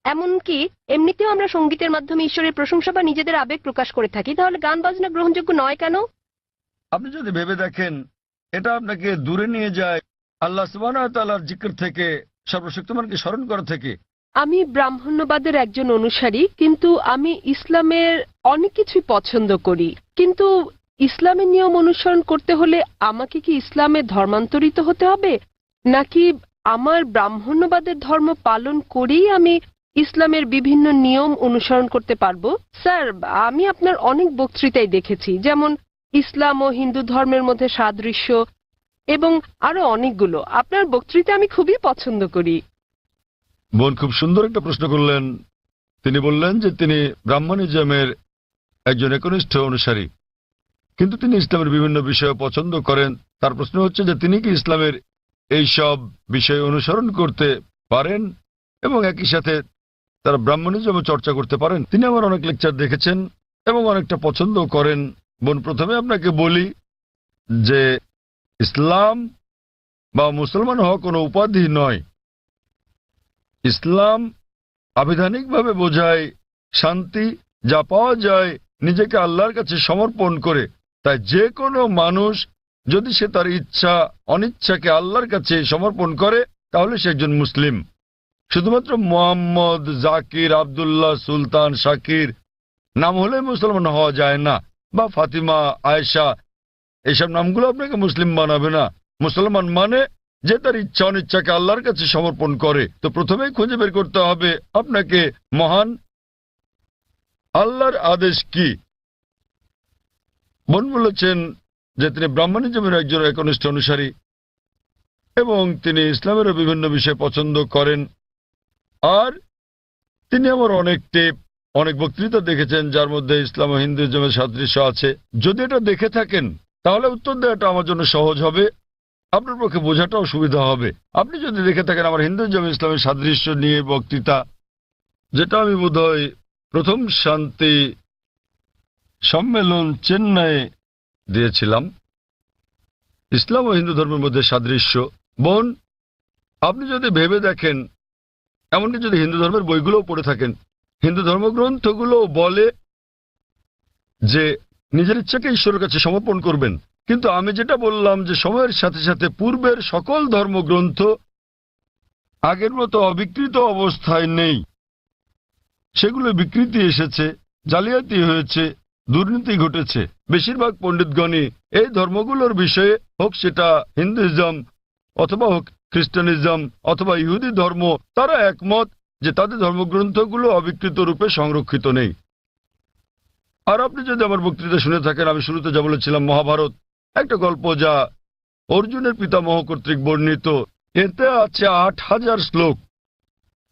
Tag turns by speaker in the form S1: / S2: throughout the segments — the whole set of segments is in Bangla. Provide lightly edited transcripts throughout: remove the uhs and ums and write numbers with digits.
S1: এমনকি এমনিতেও আমরা সঙ্গীতের মাধ্যমে ঈশ্বরের প্রশংসা বা নিজেদের আবেগ প্রকাশ করে থাকি, তাহলে গান বাজনা গ্রহণযোগ্য নয় কেন?
S2: আপনি যদি ভেবে দেখেন, এটা আপনাকে দূরে নিয়ে যায় আল্লাহ সুবহানাহু ওয়া তাআলার জিকির থেকে, সর্বশক্তিমানকে স্মরণ করা থেকে।
S1: আমি ব্রাহ্মণ্যবাদের একজন অনুসারী, কিন্তু আমি ইসলামের অনেক কিছুই পছন্দ করি। কিন্তু ইসলামের নিয়ম অনুসরণ করতে হলে আমাকে কি ইসলামে ধর্মান্তরিত হতে হবে, নাকি আমার ব্রাহ্মণ্যবাদের ধর্ম পালন করেই আমি ইসলামের বিভিন্ন নিয়ম অনুসরণ করতে পারবো? স্যার, আমি আপনার অনেক বক্তৃতাই দেখেছি, যেমন ইসলাম ও হিন্দু ধর্মের মধ্যে সাদৃশ্য এবং আরো অনেকগুলো। আপনার বক্তৃতা আমি খুবই পছন্দ করি।
S2: বোন খুব সুন্দর একটা প্রশ্ন করলেন। তিনি বললেন যে তিনি ব্রাহ্মণিজমের একজন একনিষ্ঠ অনুসারী, কিন্তু তিনি ইসলামের বিভিন্ন বিষয় পছন্দ করেন। তার প্রশ্ন হচ্ছে যে তিনি কি ইসলামের এই সব বিষয় অনুসরণ করতে পারেন এবং একই সাথে তারা ব্রাহ্মণিজমও চর্চা করতে পারেন। তিনি আমার অনেক লেকচার দেখেছেন এবং অনেকটা পছন্দ করেন। বোন, প্রথমে আপনাকে বলি যে ইসলাম বা মুসলমান হওয়া কোনো উপাধি নয়। ইসলাম আবিধানিকভাবে বোঝায় শান্তি, যা পাওয়া যায় নিজেকে আল্লাহর কাছে সমর্পণ করে। তাই যে কোনো মানুষ যদি সে তার ইচ্ছা অনিচ্ছাকে আল্লাহর কাছে সমর্পণ করে, তাহলে সে একজন মুসলিম। শুধুমাত্র মোহাম্মদ, জাকির, আব্দুল্লাহ, সুলতান, শাকির নাম হলে মুসলমান হওয়া যায় না, বা ফাতিমা, আয়েশা, এইসব নামগুলো আপনাকে মুসলিম বানাবে না। মুসলমান মানে যে তার ইচ্ছা অনিচ্ছাকে আল্লাহর কাছে সমর্পণ করে। তো প্রথমেই খুঁজে বের করতে হবে আপনাকে মহান আল্লাহর আদেশ কি। বোন বলেছেন যে তিনি ব্রাহ্মণিজমের একজন একনিষ্ঠ অনুসারী এবং তিনি ইসলামেরও বিভিন্ন বিষয় পছন্দ করেন। আর তিনি আমার অনেক বক্তৃতা দেখেছেন, যার মধ্যে ইসলাম ও হিন্দুইজমের সাদৃশ্য আছে। যদি এটা দেখে থাকেন তাহলে উত্তর দেওয়াটা আমার জন্য সহজ হবে, আপনার পক্ষে বোঝাটাও সুবিধা হবে। আপনি যদি দেখে থাকেন আমার হিন্দুইজম ইসলামের সাদৃশ্য নিয়ে বক্তৃতা, যেটা আমি বোধহয় প্রথম শান্তি সম্মেলন চেন্নাইয়ে দিয়েছিলাম, ইসলাম ও হিন্দু ধর্মের মধ্যে সাদৃশ্য। বোন, আপনি যদি ভেবে দেখেন, এমনকি যদি হিন্দু ধর্মের বইগুলোও পড়ে থাকেন, হিন্দু ধর্মগ্রন্থগুলো বলে যে নিজের ইচ্ছাকে ঈশ্বরের কাছে সমর্পণ করবেন। কিন্তু আমি যেটা বললাম যে সময়ের সাথে সাথে পূর্বের সকল ধর্মগ্রন্থ আগের মতো অবিকৃত অবস্থায় নেই। সেগুলো বিকৃতি এসেছে, জালিয়াতি হয়েছে, দুর্নীতি ঘটেছে। বেশিরভাগ পণ্ডিতগণই এই ধর্মগুলোর বিষয়ে, হোক সেটা হিন্দুইজম অথবা হোক খ্রিস্টানিজম অথবা ইহুদি ধর্ম, তারা একমত যে তাদের ধর্মগ্রন্থগুলো অবিকৃত রূপে সংরক্ষিত নেই। আর আপনি যদি আমার বক্তৃতা শুনে থাকেন, আমি শুরুতে যা বলেছিলাম, মহাভারত একটা গল্প যা অর্জুনের পিতামহ কর্তৃক বর্ণিত। এতে আছে ৮,০০০ শ্লোক।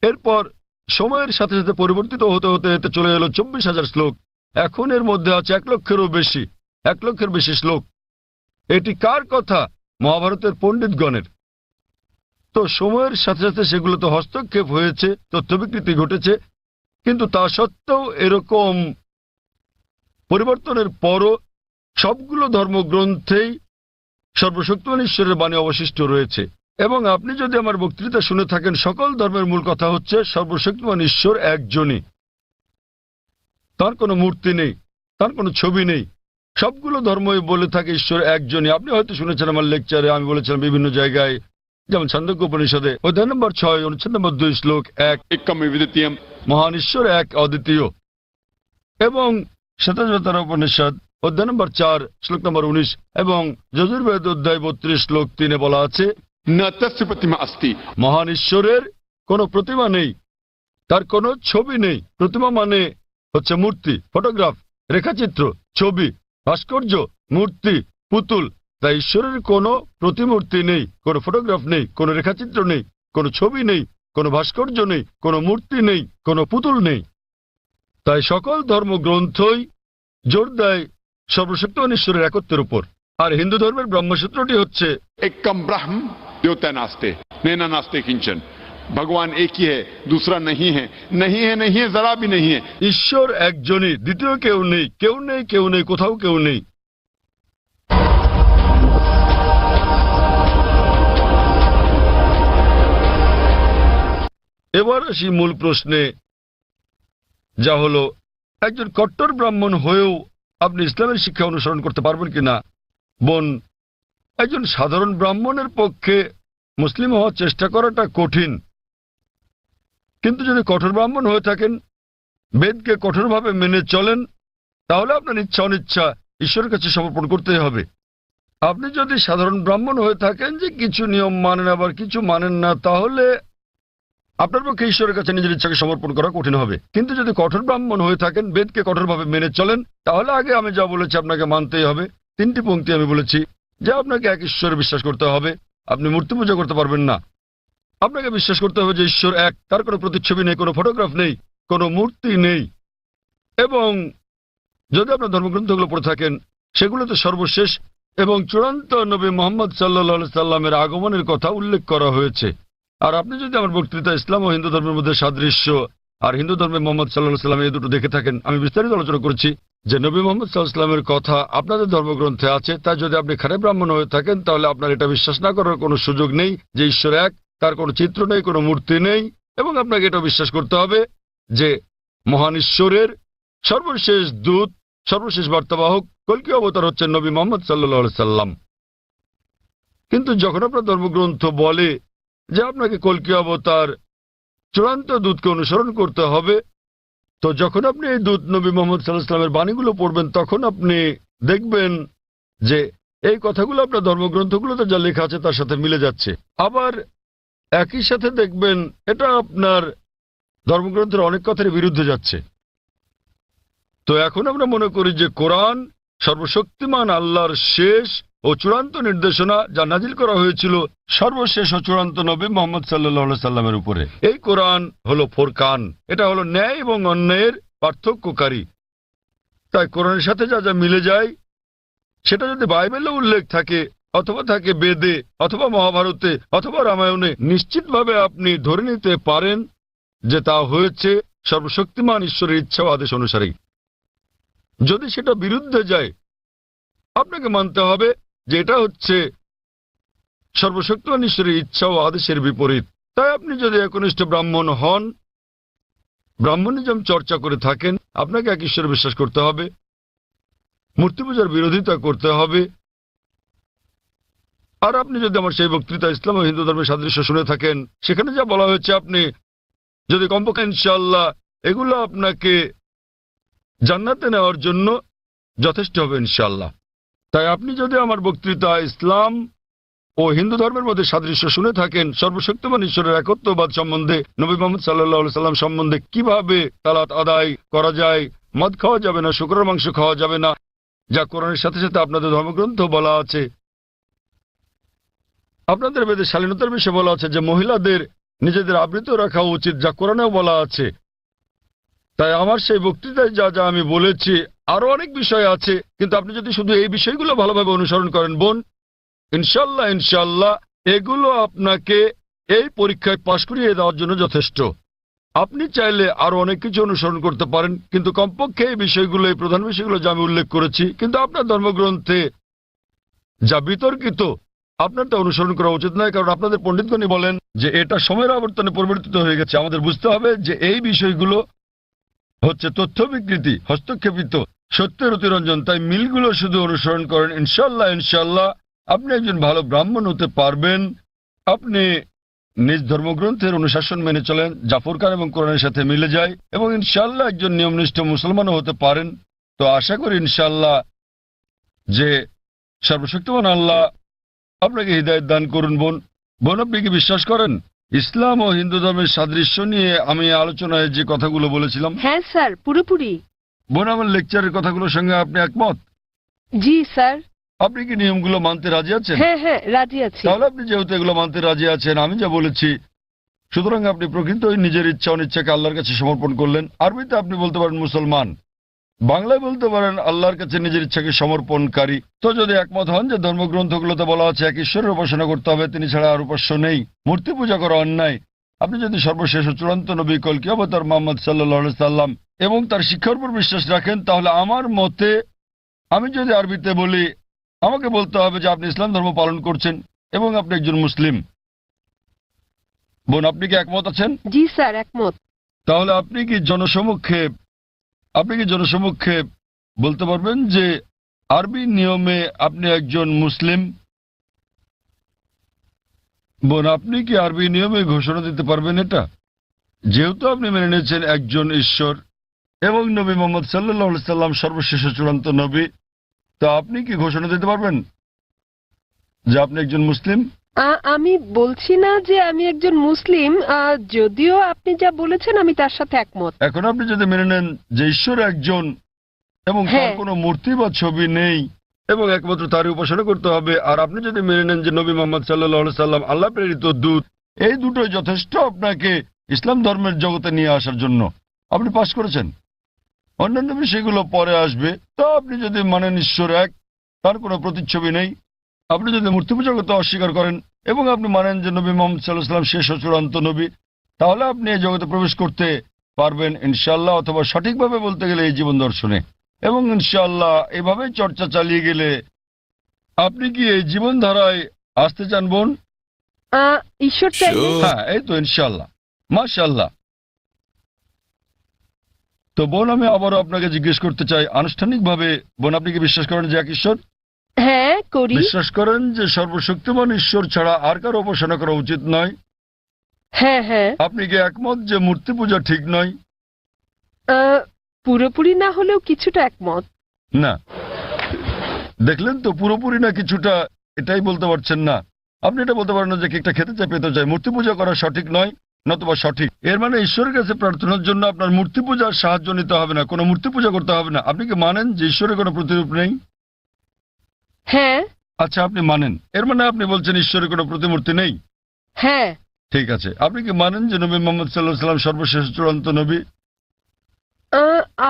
S2: এরপর সময়ের সাথে সাথে পরিবর্তিত হতে হতে এতে চলে এলো ২৪,০০০ শ্লোক। এখন এর মধ্যে আছে ১,০০,০০০ বেশি শ্লোক। এটি কার কথা? মহাভারতের পণ্ডিতগণের। তো সময়ের সাথে সাথে সেগুলোতে হস্তক্ষেপ হয়েছে, তথ্য বিকৃতি ঘটেছে, কিন্তু তা সত্ত্বেও এরকম পরিবর্তনের পরও সবগুলো ধর্মগ্রন্থেই সর্বশক্তিমান ঈশ্বরের বাণী অবশিষ্ট রয়েছে। এবং আপনি যদি আমার বক্তৃতা শুনে থাকেন, সকল ধর্মের মূল কথা হচ্ছে সর্বশক্তিমান ঈশ্বর একজনই। তার কোনো মূর্তি নেই, তার কোনো ছবি নেই। সবগুলো ধর্মই বলে থাকে ঈশ্বর একজনই। আপনি হয়তো শুনেছেন আমার লেকচারে আমি বলেছিলাম বিভিন্ন জায়গায়, যেমন ছান্দোক্য উপনিষদে অধ্যায় নম্বর ৬ অনুচ্ছেদ নম্বর ২ শ্লোক ১, মহান ঈশ্বর এক, অদ্বিতীয়। এবং শ্বেতাবতার উপনিষদ অধ্যায় নম্বর ৪ শ্লোক নম্বর ১৯ এবং যজুর্বেদ অধ্যায় ৩২ শ্লোক ৩ বলা আছে, মহান ঈশ্বরের কোনো প্রতিমা নেই, তার কোনো ছবি নেই। প্রতিমা মানে হচ্ছে মূর্তি, ফটোগ্রাফ, রেখাচিত্র, ছবি, ভাস্কর্য, মূর্তি, পুতুল। তাই ঈশ্বরের কোনো প্রতিমূর্তি নেই, কোনো ফটোগ্রাফ নেই, কোনো রেখাচিত্র নেই, কোনো ছবি নেই, কোনো ভাস্কর্য নেই, কোনো মূর্তি নেই, কোনো পুতুল নেই। তাই সকল ধর্মগ্রন্থই জোর দেয় সর্বশক্তিমান ঈশ্বরের একত্বের উপর। আর হিন্দু ধর্মের ব্রহ্মসূত্রটি হচ্ছে
S3: एकम ब्रह्म द्योतय नास्ते नैना नास्ते किंचन। भगवान एक ही है, दूसरा नहीं है, नहीं है, नहीं है, जरा भी नहीं है।
S2: ঈশ্বর একজনই, দ্বিতীয় কেউ নেই, কেউ নেই, কেউ নেই, কোথাও কেউ নেই। এবার আসি মূল প্রশ্নে, যা হলো একজন কট্টর ব্রাহ্মণ হয়েও আপনি ইসলামের শিক্ষা অনুসরণ করতে পারবেন কিনা। বোন, একজন সাধারণ ব্রাহ্মণের পক্ষে মুসলিম হওয়ার চেষ্টা করাটা কঠিন, কিন্তু যদি কঠোর ব্রাহ্মণ হয়ে থাকেন, বেদকে কঠোরভাবে মেনে চলেন, তাহলে আপনার ইচ্ছা অনিচ্ছা ঈশ্বরের কাছে সমর্পণ করতেই হবে। আপনি যদি সাধারণ ব্রাহ্মণ হয়ে থাকেন যে কিছু নিয়ম মানেন আবার কিছু মানেন না, তাহলে আপনার পক্ষে ঈশ্বরের কাছে নিজের ইচ্ছাকে সমর্পণ করা কঠিন হবে। কিন্তু যদি কঠোর ব্রাহ্মণ হয়ে থাকেন, বেদকে কঠোরভাবে মেনে চলেন, তাহলে আগে আমি যা বলেছি আপনাকে মানতেই হবে। 3টি পংক্তি আমি বলেছি যে আপনাকে এক ঈশ্বরে বিশ্বাস করতে হবে, আপনি মূর্তি পূজা করতে পারবেন না। আপনাকে বিশ্বাস করতে হবে যে ঈশ্বর এক, তার কোনো প্রতিচ্ছবি নেই, কোনো ফটোগ্রাফ নেই, কোনো মূর্তি নেই। এবং যদি আপনার ধর্মগ্রন্থগুলো পড়ে থাকেন, সেগুলোতে সর্বশেষ এবং চূড়ান্ত নবী মোহাম্মদ সাল্লাল্লাহু সাল্লামের আগমনের কথা উল্লেখ করা হয়েছে। আর আপনি যদি আমার বক্তৃতা ইসলাম ও হিন্দু ধর্মের মধ্যে সাদৃশ্য আর হিন্দু ধর্মে মোহাম্মদ সাল্লাল্লাহু সাল্লাম এই দুটো দেখে থাকেন, আমি বিস্তারিত আলোচনা করেছি যে নবী মোহাম্মদ সাল্লাল্লাহু সাল্লামের কথা আপনাদের ধর্মগ্রন্থে আছে। তাই যদি আপনি খারাপ ব্রাহ্মণ হয়ে থাকেন, তাহলে আপনার এটা বিশ্বাস না করার কোনো সুযোগ নেই যে ঈশ্বর এক, তার কোনো চিত্র নেই, কোনো মূর্তি নেই। এবং আপনাকে এটা বিশ্বাস করতে হবে যে মহান ঈশ্বরের সর্বশেষ দূত, সর্বশেষ বার্তাবাহক কল্কি অবতার হচ্ছেন নবী মোহাম্মদ সাল্লাল্লাহু সাল্লাম। কিন্তু যখন আপনার ধর্মগ্রন্থ বলে যে আপনাকে কল্কি অবতার চূড়ান্ত দূতকে অনুসরণ করতে হবে, তো যখন আপনি এই দূত নবী মোহাম্মদ সাল্লাল্লাহু আলাইহি ওয়াসাল্লামের বাণীগুলো পড়বেন, তখন আপনি দেখবেন যে এই কথাগুলো আপনার ধর্মগ্রন্থগুলোতে যা লেখা আছে তার সাথে মিলে যাচ্ছে। আবার একই সাথে দেখবেন এটা আপনার ধর্মগ্রন্থের অনেক কথার বিরুদ্ধে যাচ্ছে। তো এখন আমরা মনে করি যে কোরআন সর্বশক্তিমান আল্লাহর শেষ ও চূড়ান্ত নির্দেশনা, যা নাজিল করা হয়েছিল সর্বশেষ ও চূড়ান্ত নবী মোহাম্মদ সাল্লাল্লাহু আলাইহি সাল্লামের উপরে। এই কোরআন হলো ফোরকান, এটা হলো ন্যায় এবং অন্যায়ের পার্থক্যকারী। তাই কোরআনের সাথে যা যা মিলে যায়, সেটা যদি বাইবেলে উল্লেখ থাকে অথবা থাকে বেদে অথবা মহাভারতে অথবা রামায়ণে, নিশ্চিতভাবে আপনি ধরে নিতে পারেন যে তা হয়েছে সর্বশক্তিমান ঈশ্বরের ইচ্ছা ও আদেশ অনুসারেই। যদি সেটা বিরুদ্ধে যায়, আপনাকে মানতে হবে যে এটা হচ্ছে সর্বশক্তিমান ঈশ্বরের ইচ্ছা ও আদেশের বিপরীত। তাই আপনি যদি একনিষ্ঠ ব্রাহ্মণ হন, ব্রাহ্মণিজম চর্চা করে থাকেন, আপনাকে এক ঈশ্বরে বিশ্বাস করতে হবে, মূর্তি পূজার বিরোধিতা করতে হবে। আর আপনি যদি আমার সেই বক্তৃতা ইসলাম ও হিন্দু ধর্মের সাদৃশ্য শুনে থাকেন, সেখানে যা বলা হয়েছে আপনি যদি কমপক্ষে ইনশাআল্লাহ এগুলো আপনাকে জান্নাতে নেওয়ার জন্য যথেষ্ট হবে ইনশাআল্লাহ। তাই আপনি যদি আমার বক্তৃতা ইসলাম ও হিন্দু ধর্মের মধ্যে সাদৃশ্য শুনে থাকেন, সর্বশক্তিমান ঈশ্বরের একত্ববাদ সম্বন্ধে, নবী মোহাম্মদ সাল্লাল্লাহু আলাইহি সাল্লাম সম্বন্ধে, কিভাবে সালাত আদায় করা যায়, মদ খাওয়া যাবে না, শুকরের মাংস খাওয়া যাবে না, যা কোরআনের সাথে সাথে আপনাদের ধর্মগ্রন্থ বলা আছে, আপনাদের বেদে শালীনতার বিষয়ে বলা আছে যে মহিলাদের নিজেদের আবৃত রাখা উচিত, যা কোরআনেও বলা আছে। তাই আমার সেই বক্তৃতায় যা যা আমি বলেছি, আরো অনেক বিষয় আছে, কিন্তু আপনি যদি শুধু এই বিষয়গুলো ভালোভাবে অনুসরণ করেন বোন, ইনশাল্লাহ ইনশাল্লাহ এগুলো আপনাকে এই পরীক্ষায় পাশ করিয়ে দেওয়ার জন্য যথেষ্ট। আপনি চাইলে আরো অনেক কিছু অনুসরণ করতে পারেন, কিন্তু কমপক্ষে এই বিষয়গুলো, এই প্রধান বিষয়গুলো যা আমি উল্লেখ করেছি, কিন্তু আপনার ধর্মগ্রন্থে যা বিতর্কিত, আপনার তা অনুসরণ করা উচিত নয়। কারণ আপনাদের পণ্ডিতগণই বলেন যে এটা সময়ের আবর্তনে পরিবর্তিত হয়ে গেছে। আমাদের বুঝতে হবে যে এই বিষয়গুলো হচ্ছে তথ্য বিকৃতি, হস্তক্ষেপিত, সত্যের অতিরঞ্জন। তাই মিলগুলো শুধু অনুসরণ করেন, ইনশাল্লাহ ইনশাল্লাহ আপনি একজন ভালো ব্রাহ্মণ হতে পারবেন। আপনি নিজ ধর্মগ্রন্থের অনুশাসন মেনে চলেন, যা ফুরকান এবং কোরআনের সাথে মিলে যায়, এবং ইনশাল্লাহ একজন নিয়মনিষ্ঠ মুসলমানও হতে পারেন। তো আশা করি ইনশাল্লাহ যে সর্বশক্তিমান আল্লাহ আপনাকে হৃদায়ত দান করুন। বোন, আপনি কি বিশ্বাস করেন ইসলাম ও হিন্দু ধর্মের সাদৃশ্য নিয়ে আমি আলোচনায় যে কথাগুলো বলেছিলাম?
S1: হ্যাঁ স্যার, পুরোপুরি।
S2: বোন, আমার লেকচারের কথাগুলোর সঙ্গে আপনি একমত?
S1: জি স্যার।
S2: আপনি কি নিয়মগুলো মানতে রাজি আছেন?
S1: হ্যাঁ হ্যাঁ, রাজি আছি।
S2: তাহলে আপনি যেহেতু এগুলো মানতে রাজি আছেন, আমি যা বলেছি, সুতরাং আপনি প্রকৃতই নিজের ইচ্ছা অনিচ্ছাকে আল্লাহর কাছে সমর্পণ করলেন। আরবিতে আপনি বলতে পারেন মুসলমান, বাংলায় বলতে পারেন আল্লাহর কাছে নিজের ইচ্ছাকে সমর্পণকারী। তো যদি একমত হন যে ধর্মগ্রন্থগুলোতে বলা আছে এক ঈশ্বরের উপাসনা করতে হবে, তিনি ছাড়া আর উপাস্য নেই, মূর্তি পূজা করা অন্যায়, আপনি যদি সর্বশেষ ও চূড়ান্ত নবী কল্কি অবতার মুহাম্মদ সাল্লাল্লাহু আলাইহি সাল্লাম এবং তার শিক্ষার উপর বিশ্বাস রাখেন, তাহলে আমার মতে, আমি যদি আরবিতে বলি, আমাকে বলতে হবে যে আপনি ইসলাম ধর্ম পালন করছেন এবং আপনি একজন মুসলিম। বোন, আপনি কি একমত আছেন?
S1: জি স্যার, একমত।
S2: তাহলে আপনি কি জনসমক্ষে বলতে পারবেন যে আরবি নিয়মে আপনি একজন মুসলিম? বোন, আপনি কি আরবি নিয়মে ঘোষণা দিতে পারবেন এটা? যেহেতু আপনি মেনে নিয়েছেন একজন ঈশ্বর এবং নবী মোহাম্মদ সাল্লাল্লাহু আলাইহি সাল্লাম সর্বশেষ চূড়ান্ত নবী, তো আপনি কি ঘোষণা দিতে পারবেন যে আপনি একজন মুসলিম?
S1: আমি বলছি না যে আমি একজন মুসলিম, যদিও আপনি যা বলেছেন আমি তার সাথে একমত।
S2: এখন আপনি যদি মেনে নেন যে ঈশ্বর একজন এবং তার
S1: হ্যাঁ।
S2: কোনো মূর্তি বা ছবি নেই এবং একমাত্র তারই উপাসনা করতে হবে, আর আপনি যদি মেনে নেন যে নবী মোহাম্মদ সাল্লাল্লাহু আলাইহি সাল্লাম আল্লাহ প্রেরিত দূত, এই দুটোই যথেষ্ট আপনাকে ইসলাম ধর্মের জগতে নিয়ে আসার জন্য, আপনি পাস করেছেন। অন্যান্য বিষয়গুলো পরে আসবে। তো আপনি যদি মানেন ঈশ্বর এক, তার কোনো প্রতিচ্ছবি নেই, আপনি যদি মূর্তি পূজা করতে অস্বীকার করেন এবং আপনি মানেন যে নবী মোহাম্মদ সাল্লাল্লাহু আলাইহি সাল্লাম শেষ ও চূড়ান্ত নবী, তাহলে আপনি এই জগতে প্রবেশ করতে পারবেন ইনশাআল্লাহ, অথবা সঠিকভাবে বলতে গেলে এই জীবন দর্শনে। এবং ইনশাআল্লাহ এভাবে চর্চা চালিয়ে গেলে আপনি কি এই জীবনধারায় আসতে চান বোন?
S1: ঈশ্বর চাইলে।
S2: হ্যাঁ, এই তো ইনশাআল্লাহ, মাশাআল্লাহ। তো বোন, আমি আবারও আপনাকে জিজ্ঞেস করতে চাই আনুষ্ঠানিকভাবে, বোন, আপনি কি বিশ্বাস করেন যে এক ঈশ্বর?
S1: হ্যাঁ, করি।
S2: বিশ্বাস করেন যে সর্বশক্তিমান ঈশ্বর ছাড়া আর কারো উপাসনা করা উচিত নয়?
S1: হ্যাঁ হ্যাঁ।
S2: আপনি কি একমত যে মূর্তি পূজা ঠিক নয়?
S1: পুরোপুরি না হলেও কিছুটা একমত।
S2: না, দেখলেন তো, পুরোপুরি না কিছুটা, এটাই বলতে পারছেন না। আপনি এটা বলতে পারেন না যে কেকটা খেতে চাই, পেতে চাই। মূর্তি পূজা করা সঠিক নয়, নতুবা সঠিক। এর মানে ঈশ্বরের কাছে প্রার্থনার জন্য আপনার মূর্তি পূজার সাহায্য নিতে হবে না, কোনো মূর্তি পূজা করতে হবে না। আপনি কি মানেন যে ঈশ্বরের কোনো প্রতিরূপ নেই?
S1: হ্যাঁ।
S2: আচ্ছা, আপনি মানেন, এর মানে আপনি বলছেন ঈশ্বরের কোনো প্রতিমূর্তি নেই?
S1: হ্যাঁ।
S2: ঠিক আছে। আপনি কি মানেন যে নবী মোহাম্মদ সাল্লাল্লাহু আলাইহি সাল্লাম সর্বশেষ চূড়ান্ত নবী?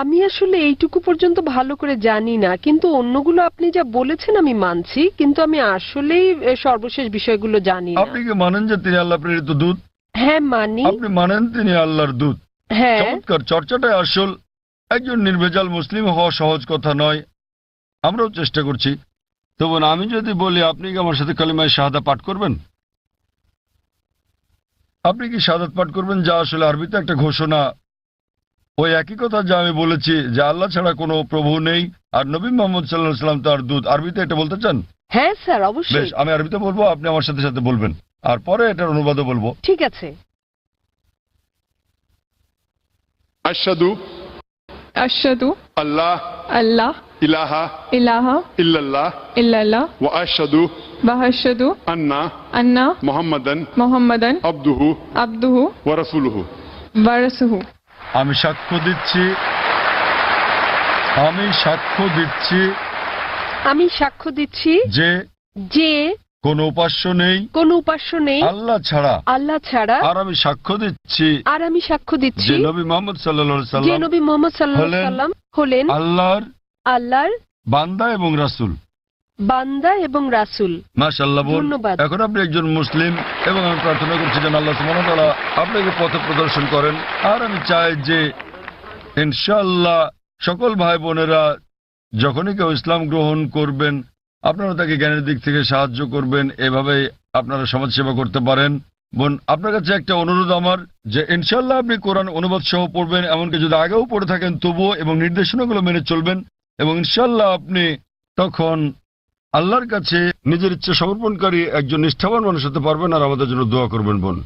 S1: আমি আসলে এইটুকু পর্যন্ত ভালো করে জানি না, কিন্তু অন্যগুলো আপনি যা বলেছেন আমি মানছি, কিন্তু আমি আসলেই সর্বশেষ বিষয়গুলো জানি না।
S2: আপনি কি মানেন যে তিনি আল্লাহ প্রেরিত দূত?
S1: হ্যাঁ, মানি।
S2: আপনি মানেন তিনি আল্লাহর দূত?
S1: হ্যাঁ।
S2: চমৎকার, চর্চাটাই আসল। একজন নির্ভেজাল মুসলিম হওয়া সহজ কথা নয়, আমরাও চেষ্টা করছি। তো বোন, আমি যদি বলি আপনি কি আমার সাথে কালিমায়ে শাহাদা পাঠ করবেন? আপনি কি শাহাদাত পাঠ করবেন, যা আসলে আরবিতে একটা ঘোষণা, ওই একই কথা যা আমি বলেছি যে আল্লাহ ছাড়া কোনো প্রভু নেই আর নবী মোহাম্মদ সাল্লাল্লাহু আলাইহি সাল্লাম তার দূত, আরবিতে এটা বলতে চান?
S1: হ্যাঁ স্যার,
S2: বেশ,
S1: অবশ্যই।
S2: আমি আরবিতে বলবো, আপনি আমার সাথে সাথে বলবেন, আর পরে এটার অনুবাদও বলবো।
S1: ঠিক আছে।
S3: अशहदु
S4: अशहदु
S3: अल्लाह
S4: अल्लाह
S3: इलाहा
S4: इलाहा
S3: इल्लल्लाह
S4: इल्लल्लाह
S3: व अशहदु
S4: व अशहदु
S3: अन्ना
S4: अन्ना
S3: मुहम्मदन
S4: मुहम्मदन
S3: अब्दुहु
S4: अब्दुहु
S3: व रसूलुहु।
S4: व रसूलुहु।
S2: আমি সাক্ষ্য দিচ্ছি
S1: আমি সাক্ষ্য দিচ্ছি
S2: যে
S1: যে
S2: কোনো উপাস্য নেই
S1: কোনো উপাস্য নেই
S2: আল্লাহ ছাড়া,
S1: আল্লাহ ছাড়া,
S2: আর আমি সাক্ষ্য দিচ্ছি যে নবী মোহাম্মদ সাল্লাল্লাহু আলাইহি
S1: যে
S2: সাল্লাম
S1: নবী মোহাম্মদ সাল্লাল্লাহু আলাইহি সাল্লাম হলেন
S2: আল্লাহর
S1: আল্লাহর
S2: বান্দা এবং রাসূল।
S1: বান্দা এবং রাসূল।
S2: মাশাআল্লাহ বোন,
S1: ধন্যবাদ।
S2: এখন আপনি একজন মুসলিম এবং আমি প্রার্থনা করছি যেন আল্লাহ সুবহানাহু ওয়া তাআলা আপনাকে পথ প্রদর্শন করেন। আর আমি চাই যে ইনশাআল্লাহ সকল ভাই বোনেরা যখনই কেউ ইসলাম গ্রহণ করবেন, আপনারা তাকে জ্ঞানের দিক থেকে সাহায্য করবেন, এভাবেই আপনারা সমাজসেবা করতে পারেন। বোন, আপনার কাছে একটা অনুরোধ আমার, যে ইনশাআল্লাহ আপনি কোরআন অনুবাদ সহ পড়বেন, এমনকি যদি আগেও পড়ে থাকেন তবুও, এবং নির্দেশনাগুলো মেনে চলবেন, এবং ইনশাআল্লাহ আপনি তখন আল্লাহর কাছে নিজের ইচ্ছা সমর্পণকারী একজন নিষ্ঠাবান মানুষ হতে পারবেন, আর আমাদের জন্য দোয়া করবেন বোন।